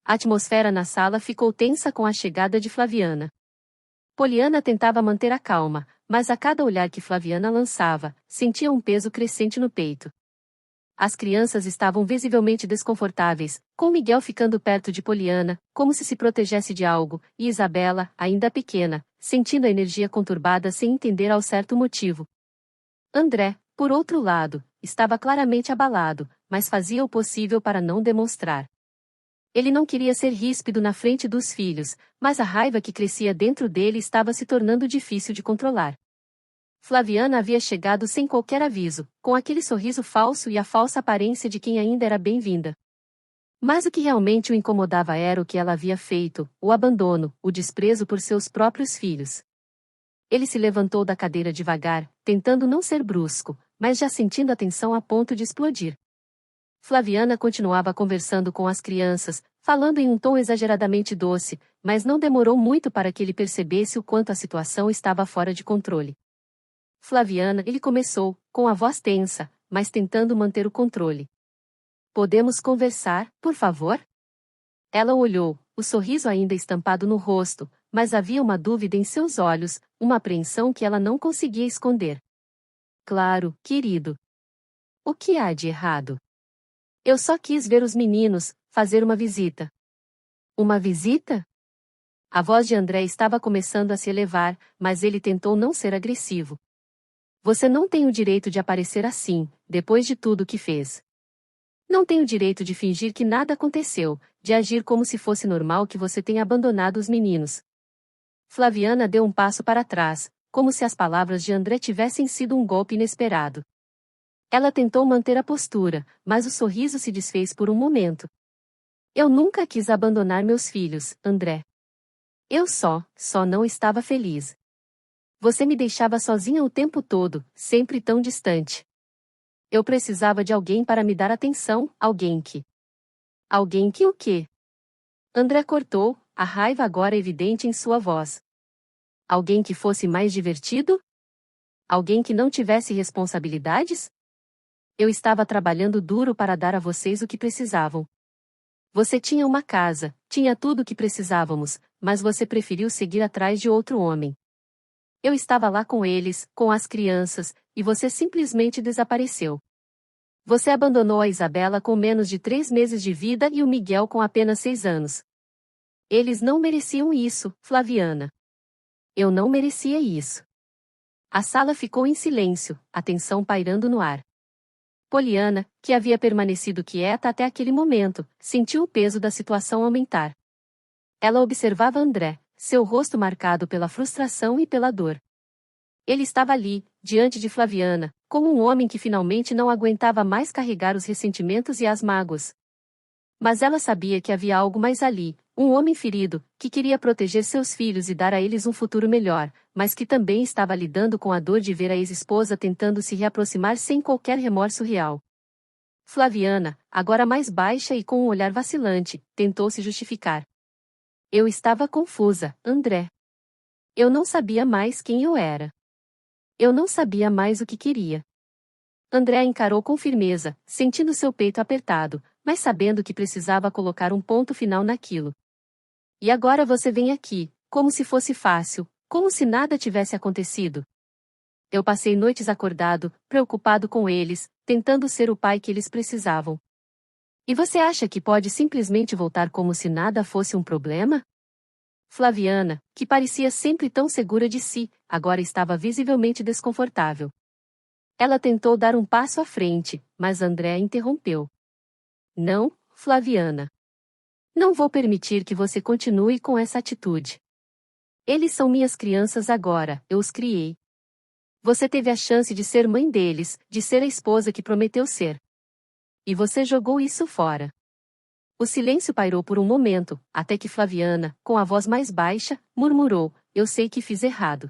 A atmosfera na sala ficou tensa com a chegada de Flaviana. Poliana tentava manter a calma, mas a cada olhar que Flaviana lançava, sentia um peso crescente no peito. As crianças estavam visivelmente desconfortáveis, com Miguel ficando perto de Poliana, como se protegesse de algo, e Isabela, ainda pequena, sentindo a energia conturbada sem entender ao certo motivo. André, por outro lado, estava claramente abalado, mas fazia o possível para não demonstrar. Ele não queria ser ríspido na frente dos filhos, mas a raiva que crescia dentro dele estava se tornando difícil de controlar. Flaviana havia chegado sem qualquer aviso, com aquele sorriso falso e a falsa aparência de quem ainda era bem-vinda. Mas o que realmente o incomodava era o que ela havia feito, o abandono, o desprezo por seus próprios filhos. Ele se levantou da cadeira devagar, tentando não ser brusco, mas já sentindo a tensão a ponto de explodir. Flaviana continuava conversando com as crianças, falando em um tom exageradamente doce, mas não demorou muito para que ele percebesse o quanto a situação estava fora de controle. Flaviana, ele começou, com a voz tensa, mas tentando manter o controle. Podemos conversar, por favor? Ela olhou, o sorriso ainda estampado no rosto, mas havia uma dúvida em seus olhos, uma apreensão que ela não conseguia esconder. Claro, querido. O que há de errado? Eu só quis ver os meninos, fazer uma visita. Uma visita? A voz de André estava começando a se elevar, mas ele tentou não ser agressivo. Você não tem o direito de aparecer assim, depois de tudo o que fez. Não tem o direito de fingir que nada aconteceu, de agir como se fosse normal que você tenha abandonado os meninos. Flaviana deu um passo para trás, como se as palavras de André tivessem sido um golpe inesperado. Ela tentou manter a postura, mas o sorriso se desfez por um momento. Eu nunca quis abandonar meus filhos, André. Eu só não estava feliz. Você me deixava sozinha o tempo todo, sempre tão distante. Eu precisava de alguém para me dar atenção, alguém que... Alguém que o quê? André cortou, a raiva agora evidente em sua voz. Alguém que fosse mais divertido? Alguém que não tivesse responsabilidades? Eu estava trabalhando duro para dar a vocês o que precisavam. Você tinha uma casa, tinha tudo o que precisávamos, mas você preferiu seguir atrás de outro homem. Eu estava lá com eles, com as crianças, e você simplesmente desapareceu. Você abandonou a Isabela com menos de 3 meses de vida e o Miguel com apenas 6 anos. Eles não mereciam isso, Flaviana. Eu não merecia isso. A sala ficou em silêncio, a tensão pairando no ar. Poliana, que havia permanecido quieta até aquele momento, sentiu o peso da situação aumentar. Ela observava André, seu rosto marcado pela frustração e pela dor. Ele estava ali, diante de Flaviana, como um homem que finalmente não aguentava mais carregar os ressentimentos e as mágoas. Mas ela sabia que havia algo mais ali, um homem ferido, que queria proteger seus filhos e dar a eles um futuro melhor, mas que também estava lidando com a dor de ver a ex-esposa tentando se reaproximar sem qualquer remorso real. Flaviana, agora mais baixa e com um olhar vacilante, tentou se justificar. Eu estava confusa, André. Eu não sabia mais quem eu era. Eu não sabia mais o que queria. André a encarou com firmeza, sentindo seu peito apertado, mas sabendo que precisava colocar um ponto final naquilo. E agora você vem aqui, como se fosse fácil, como se nada tivesse acontecido. Eu passei noites acordado, preocupado com eles, tentando ser o pai que eles precisavam. E você acha que pode simplesmente voltar como se nada fosse um problema? Flaviana, que parecia sempre tão segura de si, agora estava visivelmente desconfortável. Ela tentou dar um passo à frente, mas André a interrompeu. Não, Flaviana. Não vou permitir que você continue com essa atitude. Eles são minhas crianças agora, eu os criei. Você teve a chance de ser mãe deles, de ser a esposa que prometeu ser. E você jogou isso fora. O silêncio pairou por um momento, até que Flaviana, com a voz mais baixa, murmurou: Eu sei que fiz errado.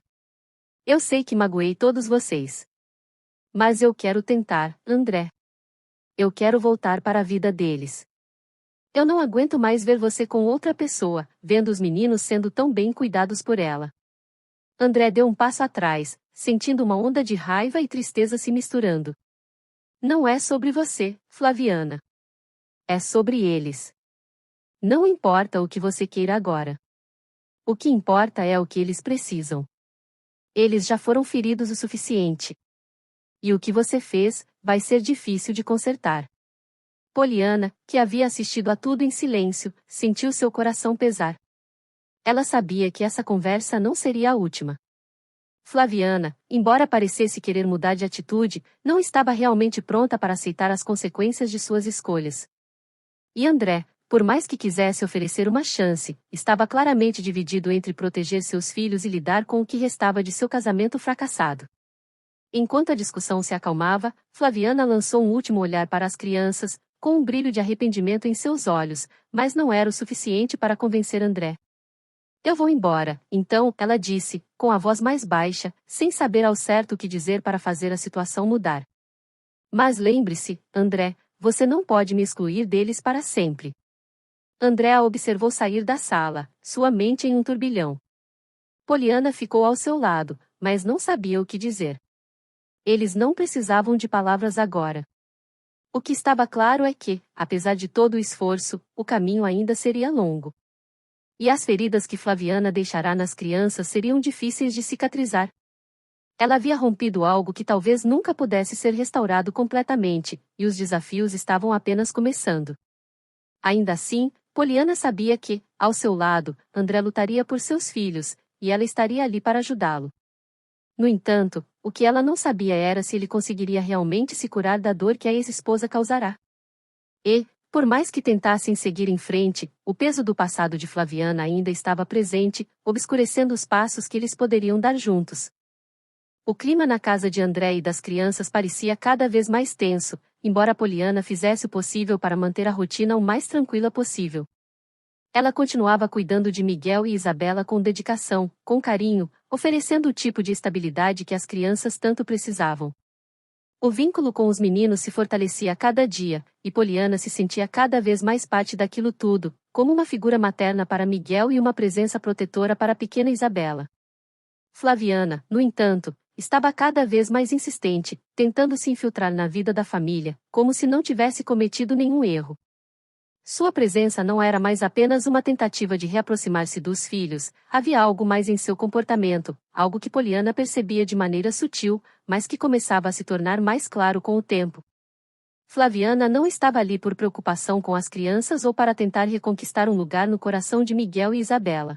Eu sei que magoei todos vocês. Mas eu quero tentar, André. Eu quero voltar para a vida deles. Eu não aguento mais ver você com outra pessoa, vendo os meninos sendo tão bem cuidados por ela. André deu um passo atrás, sentindo uma onda de raiva e tristeza se misturando. Não é sobre você, Flaviana. É sobre eles. Não importa o que você queira agora. O que importa é o que eles precisam. Eles já foram feridos o suficiente. E o que você fez, vai ser difícil de consertar. Poliana, que havia assistido a tudo em silêncio, sentiu seu coração pesar. Ela sabia que essa conversa não seria a última. Flaviana, embora parecesse querer mudar de atitude, não estava realmente pronta para aceitar as consequências de suas escolhas. E André, por mais que quisesse oferecer uma chance, estava claramente dividido entre proteger seus filhos e lidar com o que restava de seu casamento fracassado. Enquanto a discussão se acalmava, Flaviana lançou um último olhar para as crianças, com um brilho de arrependimento em seus olhos, mas não era o suficiente para convencer André. Eu vou embora, então, ela disse, com a voz mais baixa, sem saber ao certo o que dizer para fazer a situação mudar. Mas lembre-se, André, você não pode me excluir deles para sempre. André a observou sair da sala, sua mente em um turbilhão. Poliana ficou ao seu lado, mas não sabia o que dizer. Eles não precisavam de palavras agora. O que estava claro é que, apesar de todo o esforço, o caminho ainda seria longo. E as feridas que Flaviana deixará nas crianças seriam difíceis de cicatrizar. Ela havia rompido algo que talvez nunca pudesse ser restaurado completamente, e os desafios estavam apenas começando. Ainda assim, Poliana sabia que, ao seu lado, André lutaria por seus filhos, e ela estaria ali para ajudá-lo. No entanto, o que ela não sabia era se ele conseguiria realmente se curar da dor que a ex-esposa causará. E, por mais que tentassem seguir em frente, o peso do passado de Flaviana ainda estava presente, obscurecendo os passos que eles poderiam dar juntos. O clima na casa de André e das crianças parecia cada vez mais tenso, embora Poliana fizesse o possível para manter a rotina o mais tranquila possível. Ela continuava cuidando de Miguel e Isabela com dedicação, com carinho, oferecendo o tipo de estabilidade que as crianças tanto precisavam. O vínculo com os meninos se fortalecia a cada dia, e Poliana se sentia cada vez mais parte daquilo tudo, como uma figura materna para Miguel e uma presença protetora para a pequena Isabela. Flaviana, no entanto, estava cada vez mais insistente, tentando se infiltrar na vida da família, como se não tivesse cometido nenhum erro. Sua presença não era mais apenas uma tentativa de reaproximar-se dos filhos, havia algo mais em seu comportamento, algo que Poliana percebia de maneira sutil, mas que começava a se tornar mais claro com o tempo. Flaviana não estava ali por preocupação com as crianças ou para tentar reconquistar um lugar no coração de Miguel e Isabela.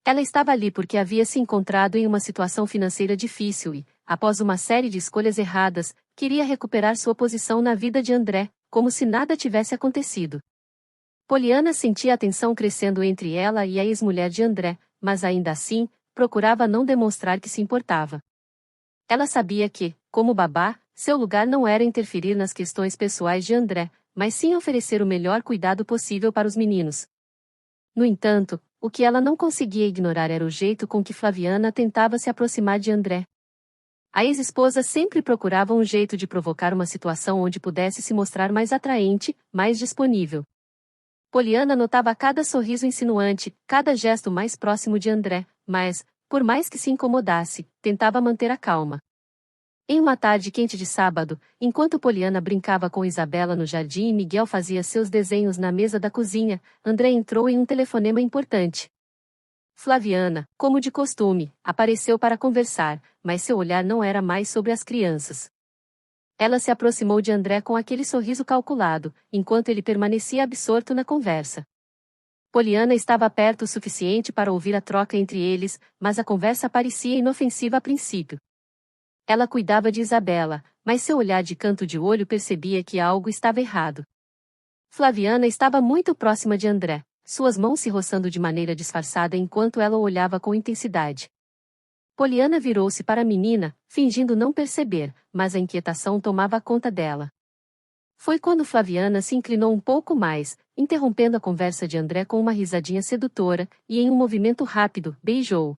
Ela estava ali porque havia se encontrado em uma situação financeira difícil e, após uma série de escolhas erradas, queria recuperar sua posição na vida de André, como se nada tivesse acontecido. Poliana sentia a tensão crescendo entre ela e a ex-mulher de André, mas ainda assim, procurava não demonstrar que se importava. Ela sabia que, como babá, seu lugar não era interferir nas questões pessoais de André, mas sim oferecer o melhor cuidado possível para os meninos. No entanto, o que ela não conseguia ignorar era o jeito com que Flaviana tentava se aproximar de André. A ex-esposa sempre procurava um jeito de provocar uma situação onde pudesse se mostrar mais atraente, mais disponível. Poliana notava cada sorriso insinuante, cada gesto mais próximo de André, mas, por mais que se incomodasse, tentava manter a calma. Em uma tarde quente de sábado, enquanto Poliana brincava com Isabela no jardim e Miguel fazia seus desenhos na mesa da cozinha, André entrou em um telefonema importante. Flaviana, como de costume, apareceu para conversar, mas seu olhar não era mais sobre as crianças. Ela se aproximou de André com aquele sorriso calculado, enquanto ele permanecia absorto na conversa. Poliana estava perto o suficiente para ouvir a troca entre eles, mas a conversa parecia inofensiva a princípio. Ela cuidava de Isabela, mas seu olhar de canto de olho percebia que algo estava errado. Flaviana estava muito próxima de André, suas mãos se roçando de maneira disfarçada enquanto ela o olhava com intensidade. Poliana virou-se para a menina, fingindo não perceber, mas a inquietação tomava conta dela. Foi quando Flaviana se inclinou um pouco mais, interrompendo a conversa de André com uma risadinha sedutora, e em um movimento rápido, beijou.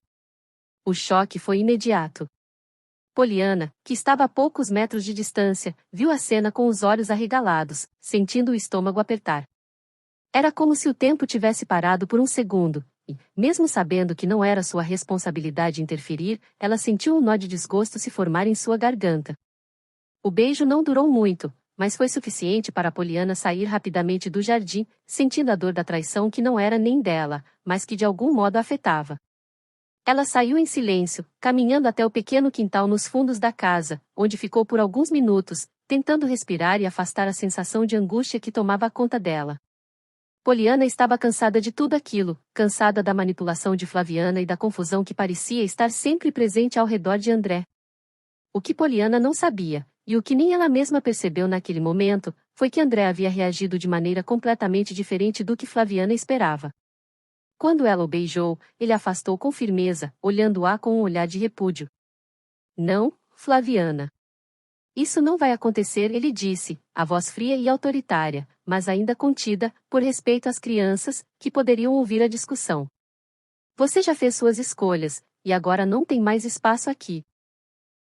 O choque foi imediato. Poliana, que estava a poucos metros de distância, viu a cena com os olhos arregalados, sentindo o estômago apertar. Era como se o tempo tivesse parado por um segundo, e, mesmo sabendo que não era sua responsabilidade interferir, ela sentiu um nó de desgosto se formar em sua garganta. O beijo não durou muito, mas foi suficiente para Poliana sair rapidamente do jardim, sentindo a dor da traição que não era nem dela, mas que de algum modo a afetava. Ela saiu em silêncio, caminhando até o pequeno quintal nos fundos da casa, onde ficou por alguns minutos, tentando respirar e afastar a sensação de angústia que tomava conta dela. Poliana estava cansada de tudo aquilo, cansada da manipulação de Flaviana e da confusão que parecia estar sempre presente ao redor de André. O que Poliana não sabia, e o que nem ela mesma percebeu naquele momento, foi que André havia reagido de maneira completamente diferente do que Flaviana esperava. Quando ela o beijou, ele afastou com firmeza, olhando-a com um olhar de repúdio. Não, Flaviana. Isso não vai acontecer, ele disse, a voz fria e autoritária, mas ainda contida, por respeito às crianças, que poderiam ouvir a discussão. Você já fez suas escolhas, e agora não tem mais espaço aqui.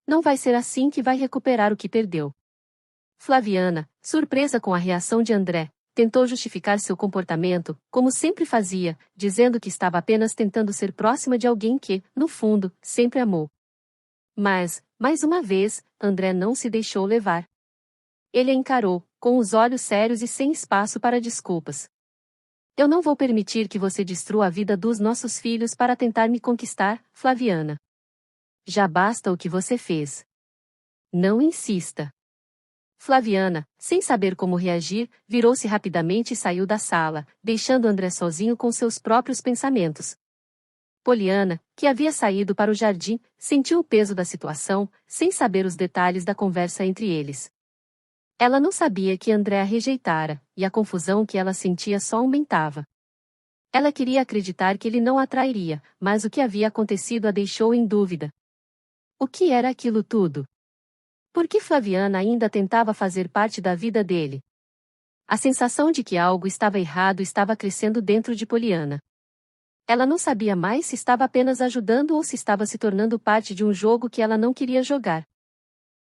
Não vai ser assim que vai recuperar o que perdeu. Flaviana, surpresa com a reação de André, tentou justificar seu comportamento, como sempre fazia, dizendo que estava apenas tentando ser próxima de alguém que, no fundo, sempre amou. Mas, mais uma vez, André não se deixou levar. Ele a encarou, com os olhos sérios e sem espaço para desculpas. Eu não vou permitir que você destrua a vida dos nossos filhos para tentar me conquistar, Flaviana. Já basta o que você fez. Não insista. Flaviana, sem saber como reagir, virou-se rapidamente e saiu da sala, deixando André sozinho com seus próprios pensamentos. Poliana, que havia saído para o jardim, sentiu o peso da situação, sem saber os detalhes da conversa entre eles. Ela não sabia que André a rejeitara, e a confusão que ela sentia só aumentava. Ela queria acreditar que ele não a trairia, mas o que havia acontecido a deixou em dúvida. O que era aquilo tudo? Por que Flaviana ainda tentava fazer parte da vida dele? A sensação de que algo estava errado estava crescendo dentro de Poliana. Ela não sabia mais se estava apenas ajudando ou se estava se tornando parte de um jogo que ela não queria jogar.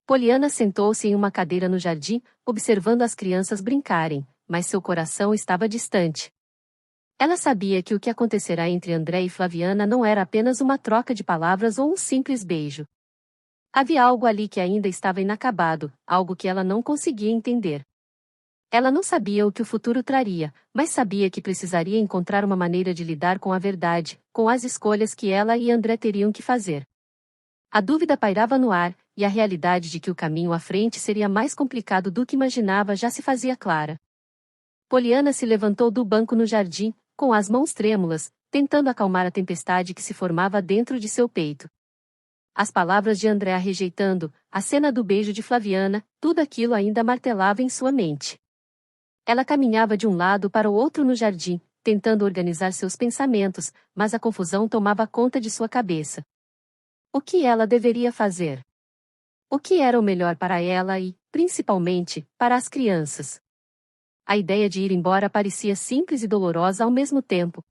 Poliana sentou-se em uma cadeira no jardim, observando as crianças brincarem, mas seu coração estava distante. Ela sabia que o que acontecerá entre André e Flaviana não era apenas uma troca de palavras ou um simples beijo. Havia algo ali que ainda estava inacabado, algo que ela não conseguia entender. Ela não sabia o que o futuro traria, mas sabia que precisaria encontrar uma maneira de lidar com a verdade, com as escolhas que ela e André teriam que fazer. A dúvida pairava no ar, e a realidade de que o caminho à frente seria mais complicado do que imaginava já se fazia clara. Poliana se levantou do banco no jardim, com as mãos trêmulas, tentando acalmar a tempestade que se formava dentro de seu peito. As palavras de André a rejeitando, a cena do beijo de Flaviana, tudo aquilo ainda martelava em sua mente. Ela caminhava de um lado para o outro no jardim, tentando organizar seus pensamentos, mas a confusão tomava conta de sua cabeça. O que ela deveria fazer? O que era o melhor para ela e, principalmente, para as crianças? A ideia de ir embora parecia simples e dolorosa ao mesmo tempo.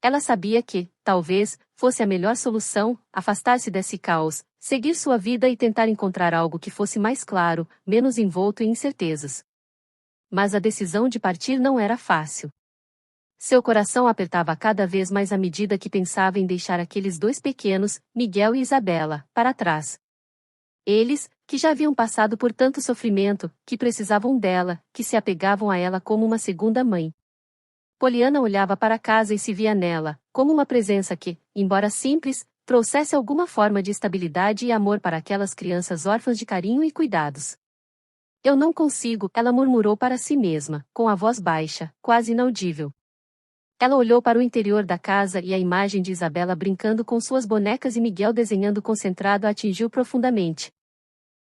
Ela sabia que, talvez, fosse a melhor solução, afastar-se desse caos, seguir sua vida e tentar encontrar algo que fosse mais claro, menos envolto em incertezas. Mas a decisão de partir não era fácil. Seu coração apertava cada vez mais à medida que pensava em deixar aqueles dois pequenos, Miguel e Isabela, para trás. Eles, que já haviam passado por tanto sofrimento, que precisavam dela, que se apegavam a ela como uma segunda mãe. Poliana olhava para casa e se via nela, como uma presença que, embora simples, trouxesse alguma forma de estabilidade e amor para aquelas crianças órfãs de carinho e cuidados. Eu não consigo, ela murmurou para si mesma, com a voz baixa, quase inaudível. Ela olhou para o interior da casa e a imagem de Isabela brincando com suas bonecas e Miguel desenhando concentrado a atingiu profundamente.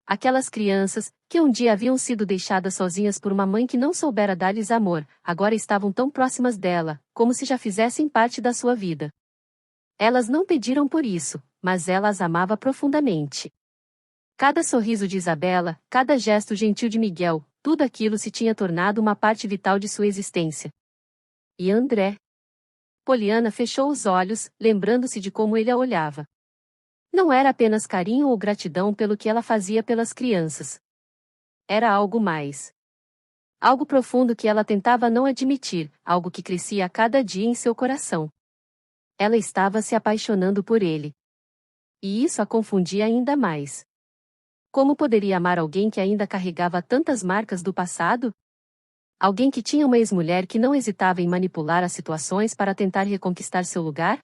Aquelas crianças, que um dia haviam sido deixadas sozinhas por uma mãe que não soubera dar-lhes amor, agora estavam tão próximas dela, como se já fizessem parte da sua vida. Elas não pediram por isso, mas ela as amava profundamente. Cada sorriso de Isabela, cada gesto gentil de Miguel, tudo aquilo se tinha tornado uma parte vital de sua existência. E André? Poliana fechou os olhos, lembrando-se de como ele a olhava. Não era apenas carinho ou gratidão pelo que ela fazia pelas crianças. Era algo mais. Algo profundo que ela tentava não admitir, algo que crescia a cada dia em seu coração. Ela estava se apaixonando por ele. E isso a confundia ainda mais. Como poderia amar alguém que ainda carregava tantas marcas do passado? Alguém que tinha uma ex-mulher que não hesitava em manipular as situações para tentar reconquistar seu lugar?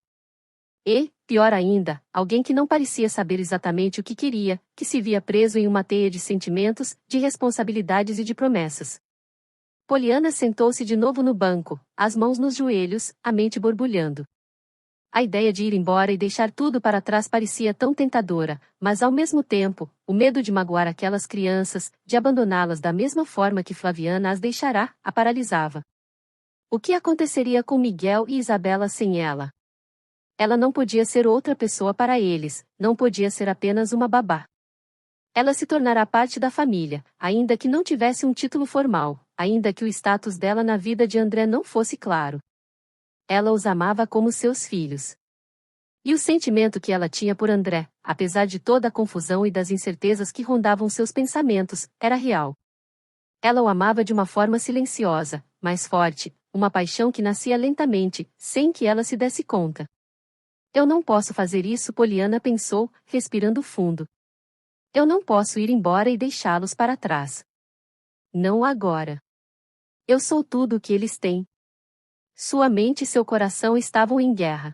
E, pior ainda, alguém que não parecia saber exatamente o que queria, que se via preso em uma teia de sentimentos, de responsabilidades e de promessas. Poliana sentou-se de novo no banco, as mãos nos joelhos, a mente borbulhando. A ideia de ir embora e deixar tudo para trás parecia tão tentadora, mas ao mesmo tempo, o medo de magoar aquelas crianças, de abandoná-las da mesma forma que Flaviana as deixará, a paralisava. O que aconteceria com Miguel e Isabela sem ela? Ela não podia ser outra pessoa para eles, não podia ser apenas uma babá. Ela se tornará parte da família, ainda que não tivesse um título formal, ainda que o status dela na vida de André não fosse claro. Ela os amava como seus filhos. E o sentimento que ela tinha por André, apesar de toda a confusão e das incertezas que rondavam seus pensamentos, era real. Ela o amava de uma forma silenciosa, mas forte, uma paixão que nascia lentamente, sem que ela se desse conta. Eu não posso fazer isso, Poliana pensou, respirando fundo. Eu não posso ir embora e deixá-los para trás. Não agora. Eu sou tudo o que eles têm. Sua mente e seu coração estavam em guerra.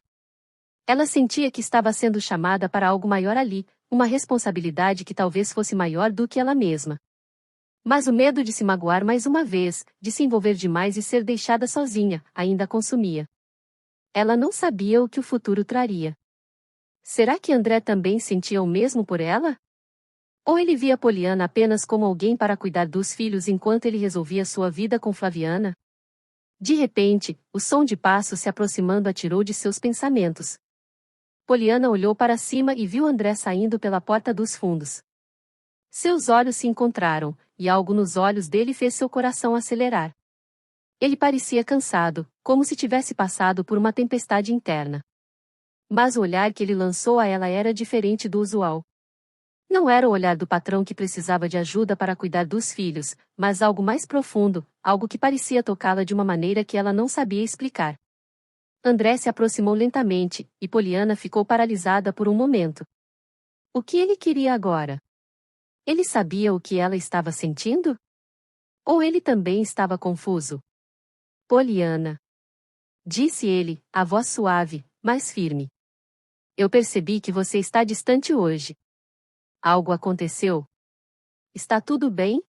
Ela sentia que estava sendo chamada para algo maior ali, uma responsabilidade que talvez fosse maior do que ela mesma. Mas o medo de se magoar mais uma vez, de se envolver demais e ser deixada sozinha, ainda consumia. Ela não sabia o que o futuro traria. Será que André também sentia o mesmo por ela? Ou ele via Poliana apenas como alguém para cuidar dos filhos enquanto ele resolvia sua vida com Flaviana? De repente, o som de passos se aproximando a tirou de seus pensamentos. Poliana olhou para cima e viu André saindo pela porta dos fundos. Seus olhos se encontraram, e algo nos olhos dele fez seu coração acelerar. Ele parecia cansado, como se tivesse passado por uma tempestade interna. Mas o olhar que ele lançou a ela era diferente do usual. Não era o olhar do patrão que precisava de ajuda para cuidar dos filhos, mas algo mais profundo, algo que parecia tocá-la de uma maneira que ela não sabia explicar. André se aproximou lentamente, e Poliana ficou paralisada por um momento. O que ele queria agora? Ele sabia o que ela estava sentindo? Ou ele também estava confuso? Poliana, disse ele, a voz suave, mas firme. Eu percebi que você está distante hoje. Algo aconteceu? Está tudo bem?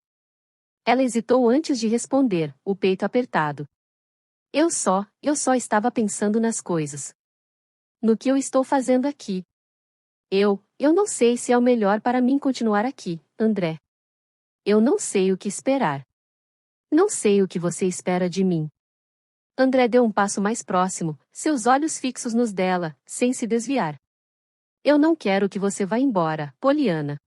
Ela hesitou antes de responder, o peito apertado. Eu só estava pensando nas coisas. No que eu estou fazendo aqui. Eu não sei se é o melhor para mim continuar aqui, André. Eu não sei o que esperar. Não sei o que você espera de mim. André deu um passo mais próximo, seus olhos fixos nos dela, sem se desviar. Eu não quero que você vá embora, Poliana.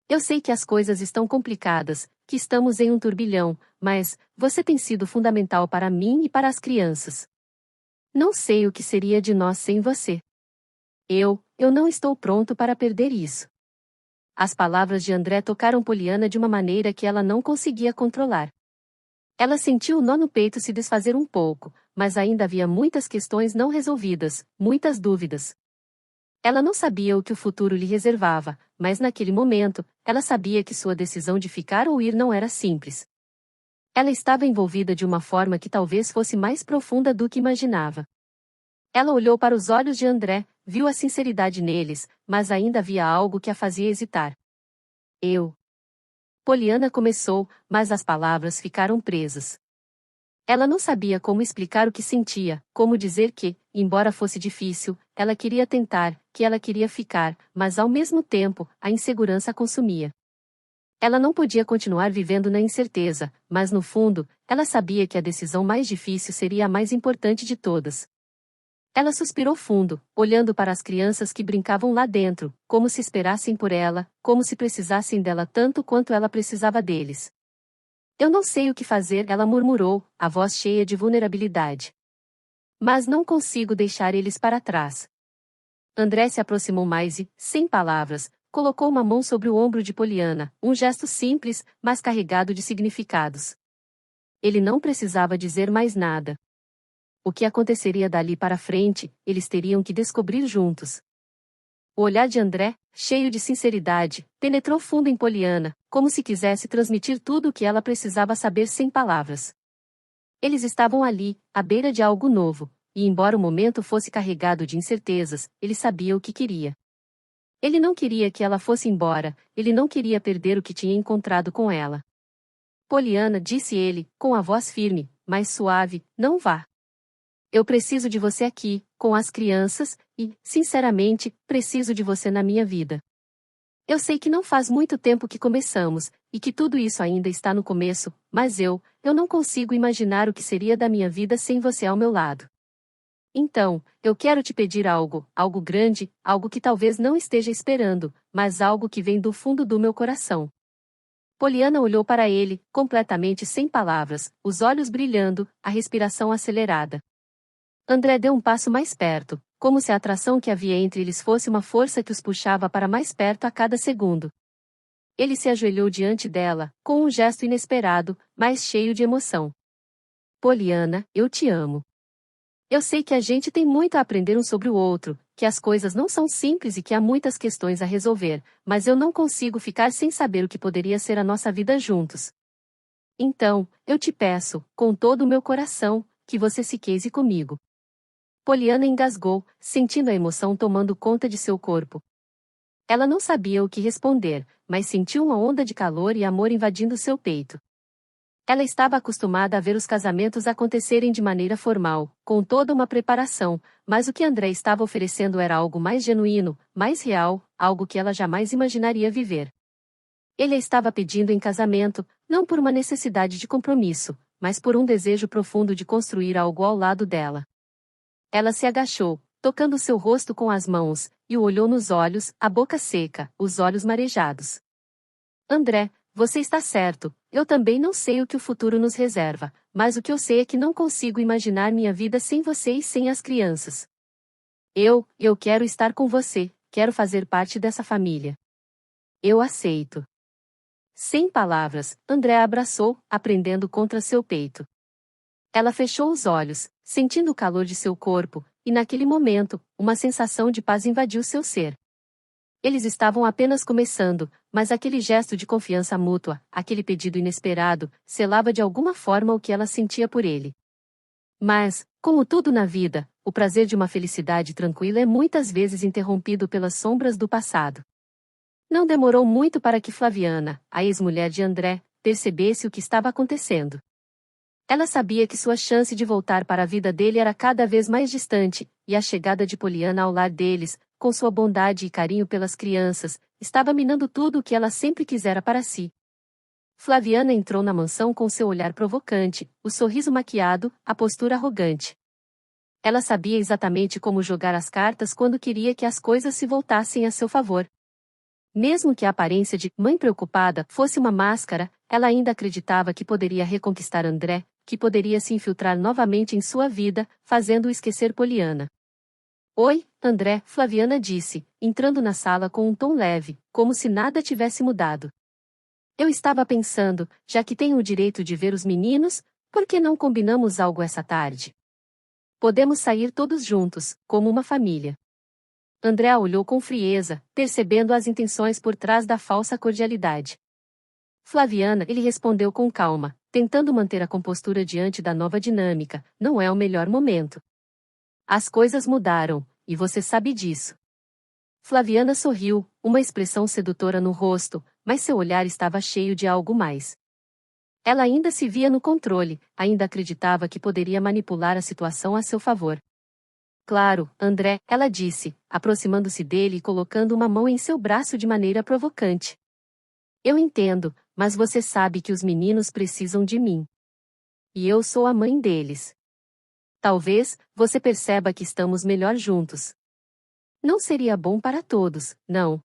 Eu sei que as coisas estão complicadas, que estamos em um turbilhão, mas você tem sido fundamental para mim e para as crianças. Não sei o que seria de nós sem você. Eu não estou pronto para perder isso. As palavras de André tocaram Poliana de uma maneira que ela não conseguia controlar. Ela sentiu o nó no peito se desfazer um pouco, mas ainda havia muitas questões não resolvidas, muitas dúvidas. Ela não sabia o que o futuro lhe reservava, mas naquele momento, ela sabia que sua decisão de ficar ou ir não era simples. Ela estava envolvida de uma forma que talvez fosse mais profunda do que imaginava. Ela olhou para os olhos de André, viu a sinceridade neles, mas ainda havia algo que a fazia hesitar. Poliana começou, mas as palavras ficaram presas. Ela não sabia como explicar o que sentia, como dizer que, embora fosse difícil, ela queria tentar, que ela queria ficar, mas ao mesmo tempo, a insegurança a consumia. Ela não podia continuar vivendo na incerteza, mas no fundo, ela sabia que a decisão mais difícil seria a mais importante de todas. Ela suspirou fundo, olhando para as crianças que brincavam lá dentro, como se esperassem por ela, como se precisassem dela tanto quanto ela precisava deles. Eu não sei o que fazer, ela murmurou, a voz cheia de vulnerabilidade. Mas não consigo deixar eles para trás. André se aproximou mais e, sem palavras, colocou uma mão sobre o ombro de Poliana, um gesto simples, mas carregado de significados. Ele não precisava dizer mais nada. O que aconteceria dali para frente, eles teriam que descobrir juntos. O olhar de André, cheio de sinceridade, penetrou fundo em Poliana, como se quisesse transmitir tudo o que ela precisava saber sem palavras. Eles estavam ali, à beira de algo novo, e embora o momento fosse carregado de incertezas, ele sabia o que queria. Ele não queria que ela fosse embora, ele não queria perder o que tinha encontrado com ela. Poliana, disse ele, com a voz firme, mas suave, não vá. Eu preciso de você aqui, com as crianças, e, sinceramente, preciso de você na minha vida. Eu sei que não faz muito tempo que começamos, e que tudo isso ainda está no começo, mas eu não consigo imaginar o que seria da minha vida sem você ao meu lado. Então, eu quero te pedir algo grande, algo que talvez não esteja esperando, mas algo que vem do fundo do meu coração. Poliana olhou para ele, completamente sem palavras, os olhos brilhando, a respiração acelerada. André deu um passo mais perto, como se a atração que havia entre eles fosse uma força que os puxava para mais perto a cada segundo. Ele se ajoelhou diante dela, com um gesto inesperado, mas cheio de emoção. Poliana, eu te amo. Eu sei que a gente tem muito a aprender um sobre o outro, que as coisas não são simples e que há muitas questões a resolver, mas eu não consigo ficar sem saber o que poderia ser a nossa vida juntos. Então, eu te peço, com todo o meu coração, que você se case comigo. Poliana engasgou, sentindo a emoção tomando conta de seu corpo. Ela não sabia o que responder, mas sentiu uma onda de calor e amor invadindo seu peito. Ela estava acostumada a ver os casamentos acontecerem de maneira formal, com toda uma preparação, mas o que André estava oferecendo era algo mais genuíno, mais real, algo que ela jamais imaginaria viver. Ele a estava pedindo em casamento, não por uma necessidade de compromisso, mas por um desejo profundo de construir algo ao lado dela. Ela se agachou, tocando seu rosto com as mãos, e o olhou nos olhos, a boca seca, os olhos marejados. André, você está certo, eu também não sei o que o futuro nos reserva, mas o que eu sei é que não consigo imaginar minha vida sem você e sem as crianças. Eu quero estar com você, quero fazer parte dessa família. Eu aceito. Sem palavras, André a abraçou, a prendendo contra seu peito. Ela fechou os olhos, sentindo o calor de seu corpo, e naquele momento, uma sensação de paz invadiu seu ser. Eles estavam apenas começando, mas aquele gesto de confiança mútua, aquele pedido inesperado, selava de alguma forma o que ela sentia por ele. Mas, como tudo na vida, o prazer de uma felicidade tranquila é muitas vezes interrompido pelas sombras do passado. Não demorou muito para que Flaviana, a ex-mulher de André, percebesse o que estava acontecendo. Ela sabia que sua chance de voltar para a vida dele era cada vez mais distante, e a chegada de Poliana ao lar deles, com sua bondade e carinho pelas crianças, estava minando tudo o que ela sempre quisera para si. Flaviana entrou na mansão com seu olhar provocante, o sorriso maquiado, a postura arrogante. Ela sabia exatamente como jogar as cartas quando queria que as coisas se voltassem a seu favor. Mesmo que a aparência de mãe preocupada fosse uma máscara, ela ainda acreditava que poderia reconquistar André, que poderia se infiltrar novamente em sua vida, fazendo-o esquecer Poliana. Oi, André, Flaviana disse, entrando na sala com um tom leve, como se nada tivesse mudado. Eu estava pensando, já que tenho o direito de ver os meninos, por que não combinamos algo essa tarde? Podemos sair todos juntos, como uma família. André a olhou com frieza, percebendo as intenções por trás da falsa cordialidade. Flaviana, ele respondeu com calma, tentando manter a compostura diante da nova dinâmica, não é o melhor momento. As coisas mudaram, e você sabe disso. Flaviana sorriu, uma expressão sedutora no rosto, mas seu olhar estava cheio de algo mais. Ela ainda se via no controle, ainda acreditava que poderia manipular a situação a seu favor. Claro, André, ela disse, aproximando-se dele e colocando uma mão em seu braço de maneira provocante. Eu entendo, mas você sabe que os meninos precisam de mim. E eu sou a mãe deles. Talvez, você perceba que estamos melhor juntos. Não seria bom para todos, não.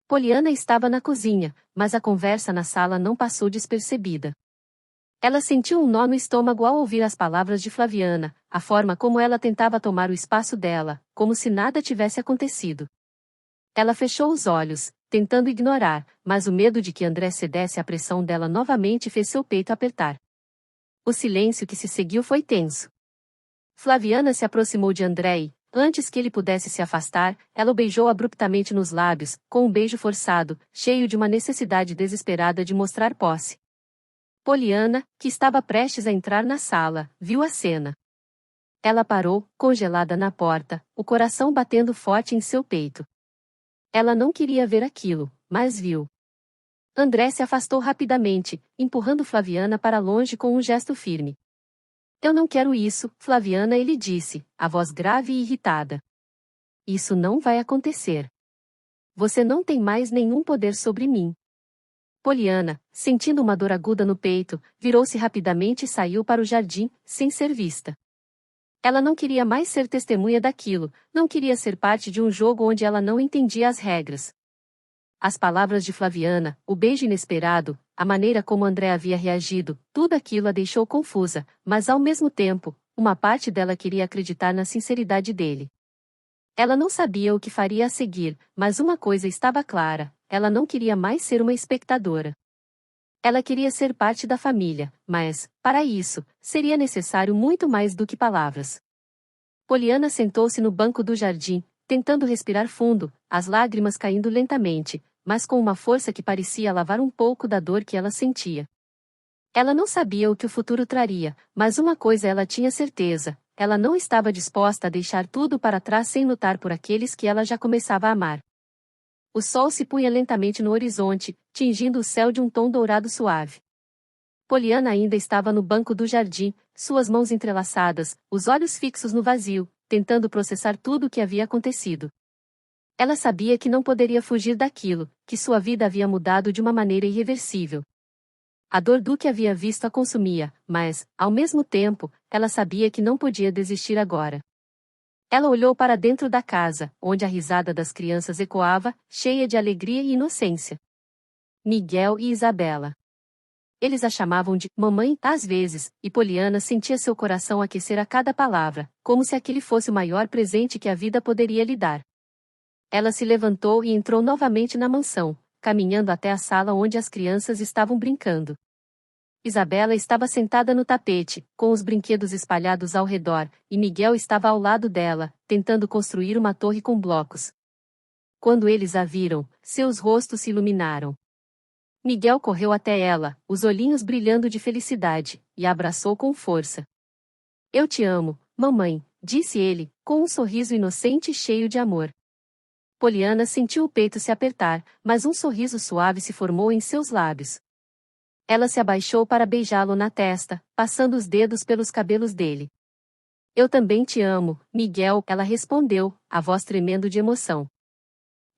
Poliana estava na cozinha, mas a conversa na sala não passou despercebida. Ela sentiu um nó no estômago ao ouvir as palavras de Flaviana, a forma como ela tentava tomar o espaço dela, como se nada tivesse acontecido. Ela fechou os olhos, tentando ignorar, mas o medo de que André cedesse à pressão dela novamente fez seu peito apertar. O silêncio que se seguiu foi tenso. Flaviana se aproximou de André e, Antes que ele pudesse se afastar, ela o beijou abruptamente nos lábios, com um beijo forçado, cheio de uma necessidade desesperada de mostrar posse. Poliana, que estava prestes a entrar na sala, viu a cena. Ela parou, congelada na porta, o coração batendo forte em seu peito. Ela não queria ver aquilo, mas viu. André se afastou rapidamente, empurrando Flaviana para longe com um gesto firme. Eu não quero isso, Flaviana, ele disse, a voz grave e irritada. Isso não vai acontecer. Você não tem mais nenhum poder sobre mim. Poliana, sentindo uma dor aguda no peito, virou-se rapidamente e saiu para o jardim, sem ser vista. Ela não queria mais ser testemunha daquilo, não queria ser parte de um jogo onde ela não entendia as regras. As palavras de Flaviana, o beijo inesperado, a maneira como André havia reagido, tudo aquilo a deixou confusa, mas ao mesmo tempo, uma parte dela queria acreditar na sinceridade dele. Ela não sabia o que faria a seguir, mas uma coisa estava clara, ela não queria mais ser uma espectadora. Ela queria ser parte da família, mas, para isso, seria necessário muito mais do que palavras. Poliana sentou-se no banco do jardim, tentando respirar fundo, as lágrimas caindo lentamente, mas com uma força que parecia lavar um pouco da dor que ela sentia. Ela não sabia o que o futuro traria, mas uma coisa ela tinha certeza, ela não estava disposta a deixar tudo para trás sem lutar por aqueles que ela já começava a amar. O sol se punha lentamente no horizonte, tingindo o céu de um tom dourado suave. Poliana ainda estava no banco do jardim, suas mãos entrelaçadas, os olhos fixos no vazio, tentando processar tudo o que havia acontecido. Ela sabia que não poderia fugir daquilo, que sua vida havia mudado de uma maneira irreversível. A dor do que havia visto a consumia, mas, ao mesmo tempo, ela sabia que não podia desistir agora. Ela olhou para dentro da casa, onde a risada das crianças ecoava, cheia de alegria e inocência. Miguel e Isabela. Eles a chamavam de mamãe às vezes, e Poliana sentia seu coração aquecer a cada palavra, como se aquele fosse o maior presente que a vida poderia lhe dar. Ela se levantou e entrou novamente na mansão, caminhando até a sala onde as crianças estavam brincando. Isabela estava sentada no tapete, com os brinquedos espalhados ao redor, e Miguel estava ao lado dela, tentando construir uma torre com blocos. Quando eles a viram, seus rostos se iluminaram. Miguel correu até ela, os olhinhos brilhando de felicidade, e a abraçou com força. Eu te amo, mamãe, disse ele, com um sorriso inocente e cheio de amor. Poliana sentiu o peito se apertar, mas um sorriso suave se formou em seus lábios. Ela se abaixou para beijá-lo na testa, passando os dedos pelos cabelos dele. Eu também te amo, Miguel, ela respondeu, a voz tremendo de emoção.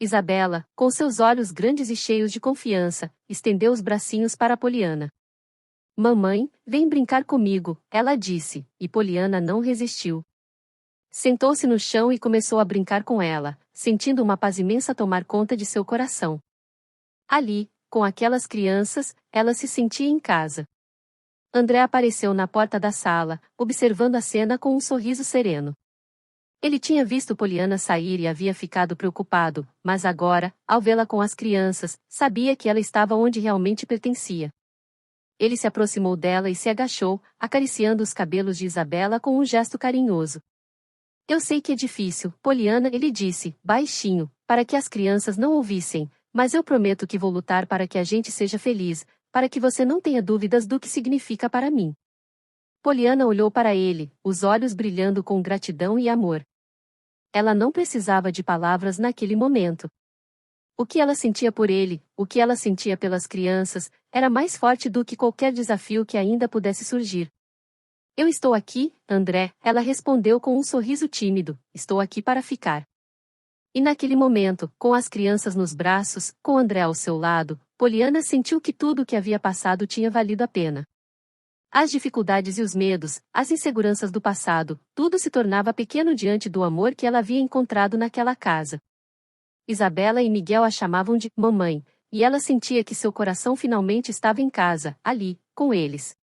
Isabela, com seus olhos grandes e cheios de confiança, estendeu os bracinhos para Poliana. Mamãe, vem brincar comigo, ela disse, e Poliana não resistiu. Sentou-se no chão e começou a brincar com ela, sentindo uma paz imensa tomar conta de seu coração. Ali, com aquelas crianças, ela se sentia em casa. André apareceu na porta da sala, observando a cena com um sorriso sereno. Ele tinha visto Poliana sair e havia ficado preocupado, mas agora, ao vê-la com as crianças, sabia que ela estava onde realmente pertencia. Ele se aproximou dela e se agachou, acariciando os cabelos de Isabela com um gesto carinhoso. Eu sei que é difícil, Poliana, ele disse, baixinho, para que as crianças não ouvissem, mas eu prometo que vou lutar para que a gente seja feliz, para que você não tenha dúvidas do que significa para mim. Poliana olhou para ele, os olhos brilhando com gratidão e amor. Ela não precisava de palavras naquele momento. O que ela sentia por ele, o que ela sentia pelas crianças, era mais forte do que qualquer desafio que ainda pudesse surgir. Eu estou aqui, André, ela respondeu com um sorriso tímido, estou aqui para ficar. E naquele momento, com as crianças nos braços, com André ao seu lado, Poliana sentiu que tudo o que havia passado tinha valido a pena. As dificuldades e os medos, as inseguranças do passado, tudo se tornava pequeno diante do amor que ela havia encontrado naquela casa. Isabela e Miguel a chamavam de mamãe, e ela sentia que seu coração finalmente estava em casa, ali, com eles.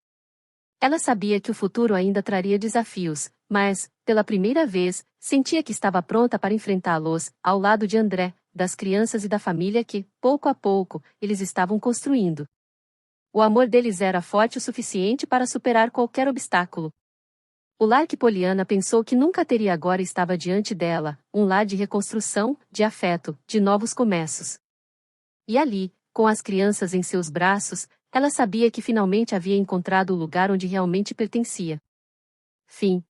Ela sabia que o futuro ainda traria desafios, mas, pela primeira vez, sentia que estava pronta para enfrentá-los, ao lado de André, das crianças e da família que, pouco a pouco, eles estavam construindo. O amor deles era forte o suficiente para superar qualquer obstáculo. O lar que Poliana pensou que nunca teria agora estava diante dela, um lar de reconstrução, de afeto, de novos começos. E ali, com as crianças em seus braços, ela sabia que finalmente havia encontrado o lugar onde realmente pertencia. Fim.